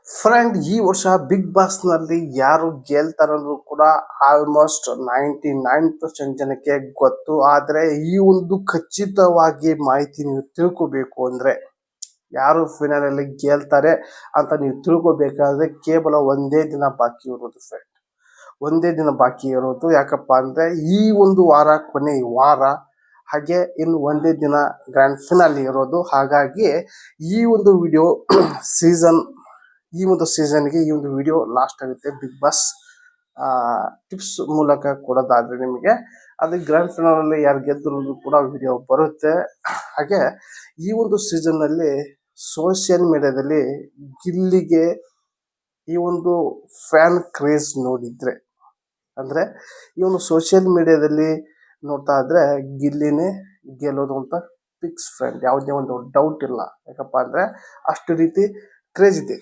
Friend, ಈ ವರ್ಷ big boss ನಲ್ಲಿ ಯಾರು ಗೆಲ್ತಾರದು ಕೂಡ ಆಲ್ಮೋಸ್ಟ್ 99% ಜನಕ್ಕೆ ಗೊತ್ತು. ಆದ್ರೆ ಈ ಒಂದು ಖಚಿತವಾಗಿ ಮಾಹಿತಿ ನೀವು ತಿಳ್ಕೋಬೇಕು ಅಂದ್ರೆ ಯಾರು ಫಿನಾಲ್ ಅಲ್ಲಿ ಗೆಲ್ತಾರೆ ಅಂತ ನೀವು ತಿಳ್ಕೋಬೇಕಾದ್ರೆ ಕೇವಲ ಒಂದೇ ದಿನ ಬಾಕಿ ಇರೋದು ಫ್ರೆಂಡ್. ಒಂದೇ ದಿನ ಬಾಕಿ ಇರೋದು. ಯಾಕಪ್ಪ ಅಂದ್ರೆ ಈ ಒಂದು ವಾರ ಕೊನೆ ವಾರ, ಹಾಗೆ ಇನ್ನು ಒಂದೇ ದಿನ ಗ್ರ್ಯಾಂಡ್ ಫಿನಾಲಿ ಇರೋದು. ಹಾಗಾಗಿ ಈ ಒಂದು ವಿಡಿಯೋ ಈ ಒಂದು ಸೀಸನ್ಗೆ ಈ ಒಂದು ವಿಡಿಯೋ ಲಾಸ್ಟ್ ಆಗುತ್ತೆ. ಬಿಗ್ ಬಾಸ್ ಟಿಪ್ಸ್ ಮೂಲಕ ಕೊಡೋದಾದ್ರೆ ನಿಮಗೆ ಅದು ಗ್ರ್ಯಾಂಡ್ ಫಿನಾಲ್ ಅಲ್ಲಿ ಯಾರು ಗೆದ್ದಿರೋದು ಕೂಡ ವಿಡಿಯೋ ಬರುತ್ತೆ. ಹಾಗೆ ಈ ಒಂದು ಸೀಸನ್ ನಲ್ಲಿ ಸೋಷಿಯಲ್ ಮೀಡಿಯಾದಲ್ಲಿ ಗಿಲ್ಲಿಗೆ ಈ ಒಂದು ಫ್ಯಾನ್ ಕ್ರೇಜ್ ನೋಡಿದ್ರೆ, ಅಂದ್ರೆ ಈ ಒಂದು ಸೋಷಿಯಲ್ ಮೀಡಿಯಾದಲ್ಲಿ ನೋಡ್ತಾ ಇದ್ರೆ ಗಿಲ್ಲಿನೇ ಗೆಲ್ಲೋದು ಅಂತ ಫಿಕ್ಸ್ ಫ್ರೆಂಡ್. ಯಾವುದೇ ಒಂದು ಡೌಟ್ ಇಲ್ಲ. ಯಾಕಪ್ಪ ಅಂದ್ರೆ ಅಷ್ಟು ರೀತಿ ಕ್ರೇಜ್ ಇದೆ,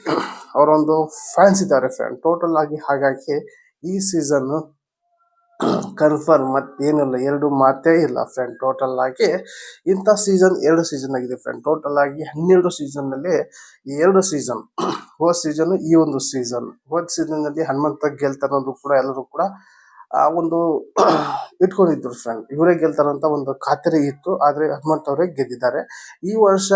ಅವರೊಂದು ಫ್ಯಾನ್ಸ್ ಇದ್ದಾರೆ ಫ್ರೆಂಡ್ ಟೋಟಲ್ ಆಗಿ. ಹಾಗಾಗಿ ಈ ಸೀಸನ್ ಕನ್ಫರ್ಮ್, ಮತ್ತೇನಿಲ್ಲ, ಎರಡು ಮಾತೇ ಇಲ್ಲ ಫ್ರೆಂಡ್. ಟೋಟಲ್ ಆಗಿ ಇಂಥ ಸೀಸನ್ 2 ಸೀಸನ್ ಆಗಿದೆ ಫ್ರೆಂಡ್. ಟೋಟಲ್ ಆಗಿ 12 ಸೀಸನ್ ನಲ್ಲಿ 2 ಸೀಸನ್, ಹೋದ ಸೀಸನ್ ಈ ಒಂದು ಸೀಸನ್. ಹೋದ ಸೀಸನ್ ನಲ್ಲಿ ಹನುಮಂತ ಗೆಲ್ತಾರದು ಕೂಡ ಎಲ್ಲರೂ ಕೂಡ ಆ ಒಂದು ಇಟ್ಕೊಂಡಿದ್ರು ಫ್ರೆಂಡ್. ಇವರೇ ಗೆಲ್ತಾರಂತ ಒಂದು ಖಾತರಿ ಇತ್ತು. ಆದ್ರೆ ಹನುಮಂತ ಅವರೇ ಗೆದ್ದಿದ್ದಾರೆ. ಈ ವರ್ಷ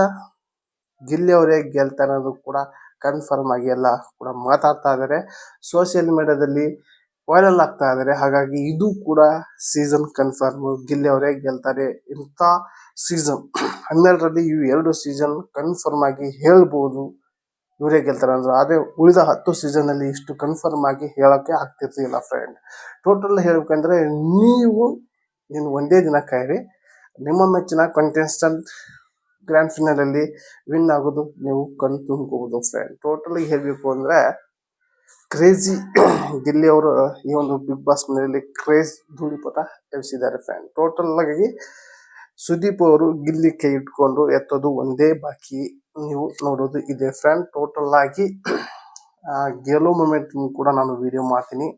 ಗಿಲ್ಲಿ ಅವರೇ ಗೆಲ್ತಾರೆ ಅನ್ನೋದು ಕೂಡ ಕನ್ಫರ್ಮ್ ಆಗಿ ಎಲ್ಲ ಕೂಡ ಮಾತಾಡ್ತಾ ಇದ್ದಾರೆ. ಸೋಷಿಯಲ್ ಮೀಡಿಯಾದಲ್ಲಿ ವೈರಲ್ ಆಗ್ತಾ ಇದ್ದಾರೆ. ಹಾಗಾಗಿ ಇದು ಕೂಡ ಸೀಸನ್ ಕನ್ಫರ್ಮ್, ಗಿಲ್ಲಿ ಅವರೇ ಗೆಲ್ತಾರೆ. ಇಂಥ ಸೀಸನ್ 12ರಲ್ಲಿ ಇವು 2 ಸೀಸನ್ ಕನ್ಫರ್ಮ್ ಆಗಿ ಹೇಳ್ಬೋದು ಇವರೇ ಗೆಲ್ತಾರೆ ಅಂದ್ರೆ. ಆದ್ರೆ ಉಳಿದ 10 ಸೀಸನ್ ಅಲ್ಲಿ ಇಷ್ಟು ಕನ್ಫರ್ಮ್ ಆಗಿ ಹೇಳಕ್ಕೆ ಆಗ್ತಿರ್ಲಿಲ್ಲ ಫ್ರೆಂಡ್. ಟೋಟಲ್ ಹೇಳ್ಬೇಕಂದ್ರೆ ನೀವು ಇನ್ನು ಒಂದೇ ದಿನ ಕಾಯಿರಿ, ನಿಮ್ಮ ಮೆಚ್ಚಿನ ಕಂಟೆಸ್ಟೆಂಟ್ ಗ್ರ್ಯಾಂಡ್ ಫಿನಾಲ್ ಅಲ್ಲಿ ವಿನ್ ಆಗೋದು ನೀವು ಕಣ್ ತುಂಬ್ಕೋಬಹುದು ಫ್ರೆಂಡ್. ಟೋಟಲಿ ಹೇಳ್ಬೇಕು ಅಂದ್ರೆ ಕ್ರೇಜಿ ಗಿಲ್ಲಿ ಅವರು ಈ ಒಂದು ಬಿಗ್ ಬಾಸ್ ಮನೆಯಲ್ಲಿ ಕ್ರೇಜ್ ಧೂಳಿಪಟ ಎಬ್ಸಿದ್ದಾರೆ ಫ್ರೆಂಡ್. ಟೋಟಲ್ ಆಗಿ ಸುದೀಪ್ ಅವರು ಗಿಲ್ಲಿ ಕೈ ಇಟ್ಕೊಂಡು ಎತ್ತೋದು ಒಂದೇ ಬಾಕಿ ನೀವು ನೋಡೋದು ಇದೆ ಫ್ರೆಂಡ್. ಟೋಟಲ್ ಆಗಿ ಗೆಲೋ ಮೂಮೆಂಟ್ ಕೂಡ ನಾನು ವಿಡಿಯೋ ಮಾಡ್ತೀನಿ.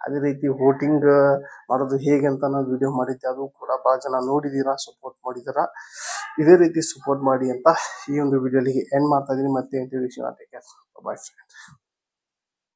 ಅದೇ ರೀತಿ ವೋಟಿಂಗ್ ಮಾಡೋದು ಹೇಗೆ ಅಂತ ನಾನು ವಿಡಿಯೋ ಮಾಡಿದ್ದೆ, ಅದು ಕೂಡ ಬಹಳ ಜನ ನೋಡಿದೀರಾ, ಸಪೋರ್ಟ್ ಮಾಡಿದ್ದೀರಾ. ಇದೇ ರೀತಿ ಸಪೋರ್ಟ್ ಮಾಡಿ ಅಂತ ಈ ಒಂದು ವಿಡಿಯೋಲಿಗೆ ಎಂಡ್ ಮಾಡ್ತಾ ಇದೀನಿ. ಮತ್ತೆ ಇಂಟ್ರೊಡ್ಯೂಕ್ಷನ್. Boy friend.